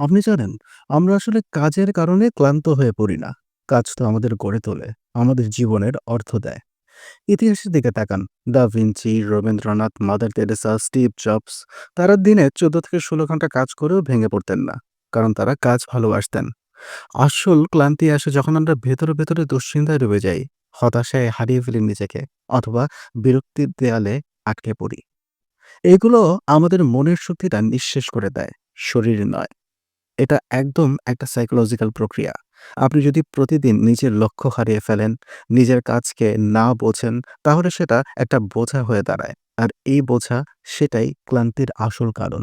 আপনি জানেন, আমরা আসলে কাজের কারণে ক্লান্ত হয়ে পড়ি না। কাজ তো আমাদের গড়ে তোলে, আমাদের জীবনের অর্থ দেয়। ইতিহাসের দিকে তাকান। Da Vinci, Rabindranath, mother Teresa, Steve jobs. তারা দিনে 14 থেকে 16 ঘন্টা কাজ করেও ভেঙে পড়তেন না, কারণ তারা কাজ ভালোবাসতেন। আসল ক্লান্তি আসে যখন আমরা ভেতরে ভেতরে দুশ্চিন্তায় ডুবে যাই, হতাশায় হারিয়ে ফেলি নিজেকে, অথবা বিরক্তির দেয়ালে আটকে পড়ি। এগুলো আমাদের মনের শক্তিটা নিঃশেষ করে দেয়, শরীর নয়। এটা একদম একটা সাইকোলজিক্যাল প্রক্রিয়া। আপনি যদি প্রতিদিন নিজের লক্ষ্য হারিয়ে ফেলেন, নিজের কাজকে না বোঝেন, তাহলে সেটা একটা বোঝা হয়ে দাঁড়ায়। আর এই বোঝা, সেটাই ক্লান্তির আসল কারণ।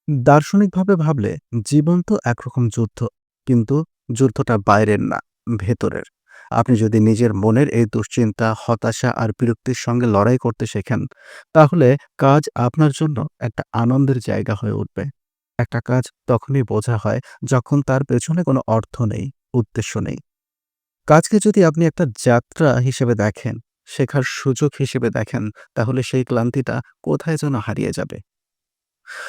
দার্শনিকভাবে ভাবলে জীবন তো একরকম যুদ্ধ, কিন্তু যুদ্ধটা বাইরের না, ভেতরের। আপনি যদি নিজের মনের এই দুশ্চিন্তা, হতাশা আর বিরক্তির সঙ্গে লড়াই করতে শেখেন, তাহলে কাজ আপনার জন্য একটা আনন্দের জায়গা হয়ে উঠবে। একটা কাজ তখনই বোঝা হয় যখন তার পেছনে কোনো অর্থ নেই, উদ্দেশ্য নেই। কাজকে যদি আপনি একটা যাত্রা হিসেবে দেখেন, শেখার সুযোগ হিসেবে দেখেন, তাহলে সেই ক্লান্তিটা কোথায় যেন হারিয়ে যাবে।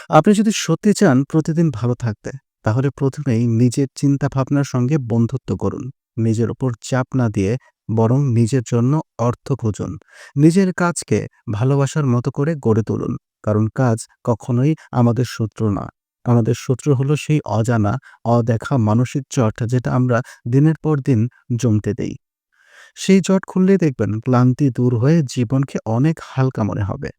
আপনি যদি সত্যি চান প্রতিদিন ভালো থাকতে, তাহলে প্রথমেই নিজের চিন্তা ভাবনার সঙ্গে বন্ধুত্ব করুন। নিজের উপর চাপ না দিয়ে বরং নিজের জন্য অর্থ খুঁজুন। নিজের কাজকে ভালোবাসার মতো করে গড়ে তুলুন। কারণ কাজ কখনোই আমাদের শত্রু না। আমাদের শত্রু হলো সেই অজানা, অদেখা মানসিক জট যেটা আমরা দিনের পর দিন জমতে দেই। সেই জট খুললেই দেখবেন ক্লান্তি দূর হয়ে জীবনকে অনেক হালকা মনে হবে।